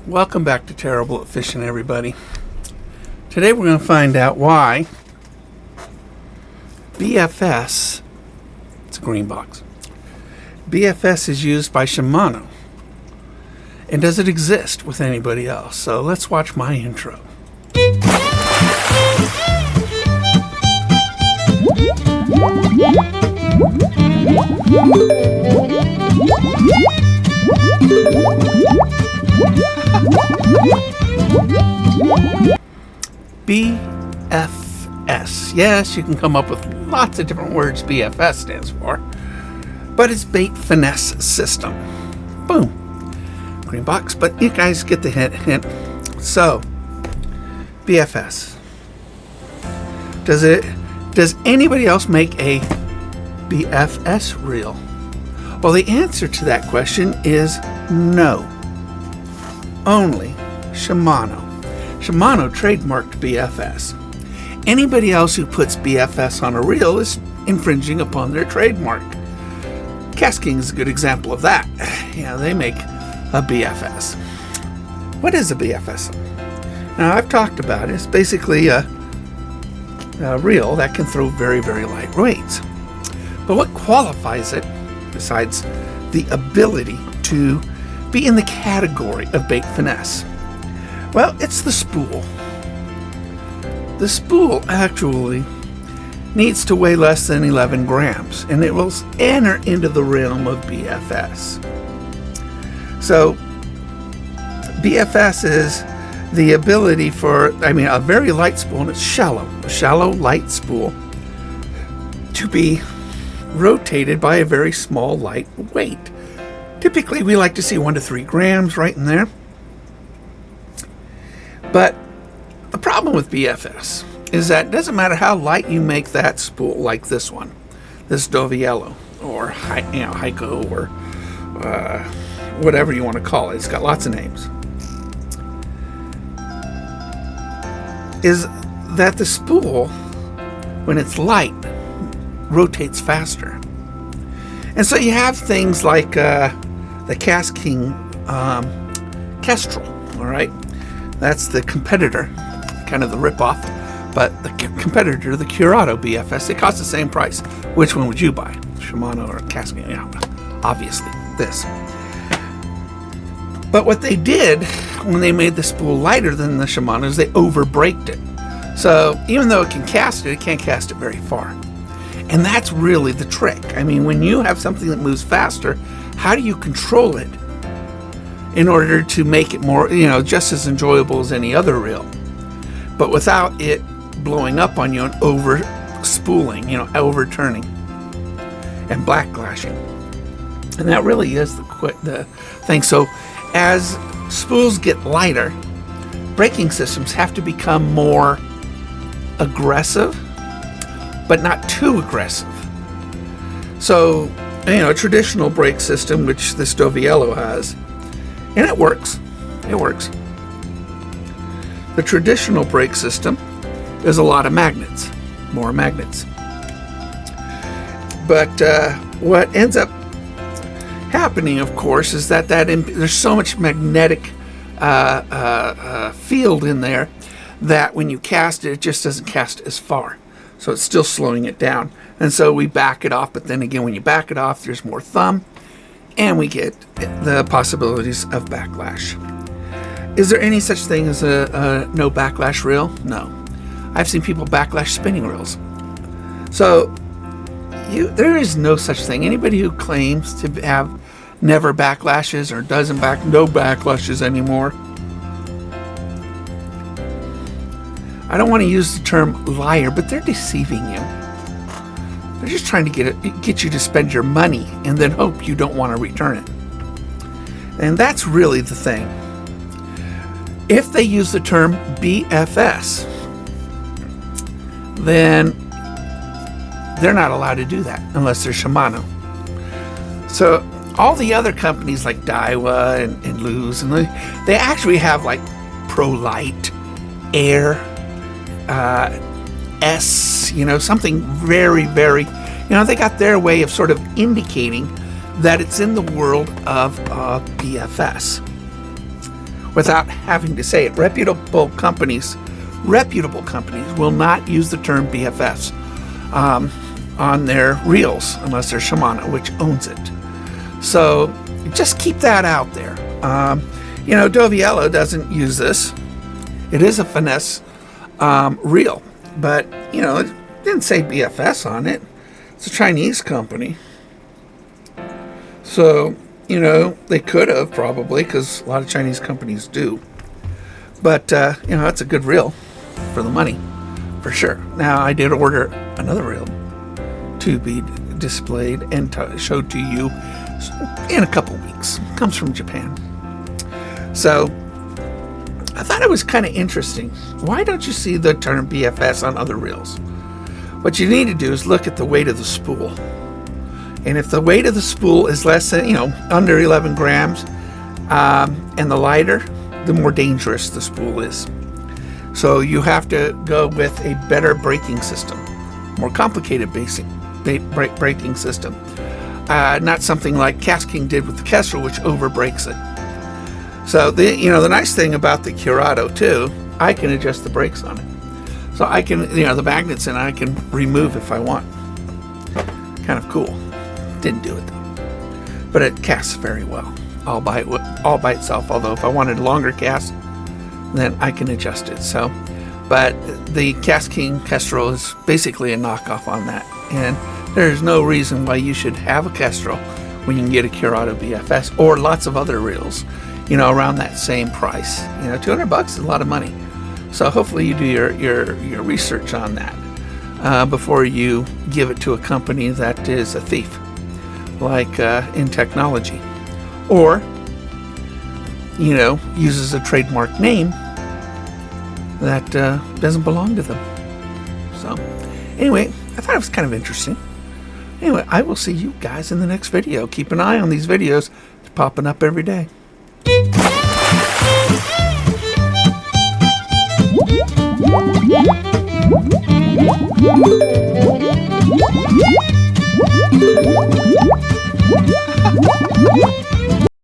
Welcome back to Terrible at Fishing, everybody. Today we're going to find out why BFS, it's a green box, BFS is used by Shimano. And does it exist with anybody else? So let's watch my intro. BFS. Yes, you can come up with lots of different words BFS stands for, but it's bait finesse system. Boom. Green box, but you guys get the hint. So, BFS. Does anybody else make a BFS reel? Well, the answer to that question is no. Only Shimano. Shimano trademarked BFS. Anybody else who puts BFS on a reel is infringing upon their trademark. Casking is a good example of that. Yeah, they make a BFS. What is a BFS? Now, I've talked about it. It's basically a reel that can throw very, very light weights. But what qualifies it, besides the ability to be in the category of bait finesse? Well, it's the spool. The spool actually needs to weigh less than 11 grams, and it will enter into the realm of BFS. So, BFS is the ability for, a very light spool, and it's a shallow, light spool, to be rotated by a very small, light weight. Typically, we like to see 1 to 3 grams right in there. But the problem with BFS is that it doesn't matter how light you make that spool, like this one, this Doviello, or Heiko, or whatever you want to call it. It's got lots of names. Is that the spool, when it's light, rotates faster. And so you have things like the Cast King Kestrel, all right? That's the competitor, kind of the ripoff, but the competitor, the Curado BFS, they cost the same price. Which one would you buy? Shimano or Cast King? Yeah, obviously this. But what they did when they made the spool lighter than the Shimano is they over-braked it. So even though it can cast it, it can't cast it very far. And that's really the trick. When you have something that moves faster, how do you control it in order to make it more, just as enjoyable as any other reel, but without it blowing up on you and over-spooling, overturning and blacklashing? And that really is the thing. So as spools get lighter, braking systems have to become more aggressive, but not too aggressive. So, a traditional brake system, which this Doviello has, and it works. The traditional brake system is a lot of magnets, more magnets. But what ends up happening, of course, is that there's so much magnetic field in there that when you cast it, it just doesn't cast as far. So it's still slowing it down. And so we back it off, but then again, when you back it off, there's more thumb, and we get the possibilities of backlash. Is there any such thing as a no backlash reel? No. I've seen people backlash spinning reels. So there is no such thing. Anybody who claims to have never backlashes or doesn't no backlashes anymore, I don't want to use the term liar, but they're deceiving you. They're just trying to get you to spend your money and then hope you don't want to return it. And that's really the thing. If they use the term BFS, then they're not allowed to do that unless they're Shimano. So all the other companies like Daiwa and Luz, and they actually have like Pro Light, Air, S, something very, very, they got their way of sort of indicating that it's in the world of BFS. without having to say it. Reputable companies will not use the term BFS on their reels unless they're Shimano, which owns it. So just keep that out there. Doviello doesn't use this. It is a finesse reel, but it didn't say BFS on it. It's a Chinese company. So, they could have probably, because a lot of Chinese companies do. But, it's a good reel for the money, for sure. Now, I did order another reel to be displayed and showed to you in a couple weeks. It comes from Japan. So, I thought it was kind of interesting. Why don't you see the term BFS on other reels? What you need to do is look at the weight of the spool. And if the weight of the spool is less than, under 11 grams, and the lighter, the more dangerous the spool is. So you have to go with a better braking system, more complicated braking system. Not something like Casking did with the Kestrel, which overbrakes it. So the nice thing about the Curado too, I can adjust the brakes on it. So I can, the magnets, and I can remove if I want. Kind of cool. Didn't do it though, but it casts very well all by itself. Although if I wanted a longer cast, then I can adjust it. So, but the Casking Kestrel is basically a knockoff on that, and there's no reason why you should have a Kestrel when you can get a Curado BFS or lots of other reels, around that same price. $200 is a lot of money. So hopefully you do your research on that before you give it to a company that is a thief, like in technology, or uses a trademark name that doesn't belong to them. So anyway, I thought it was kind of interesting. Anyway, I will see you guys in the next video. Keep an eye on these videos. They're popping up every day.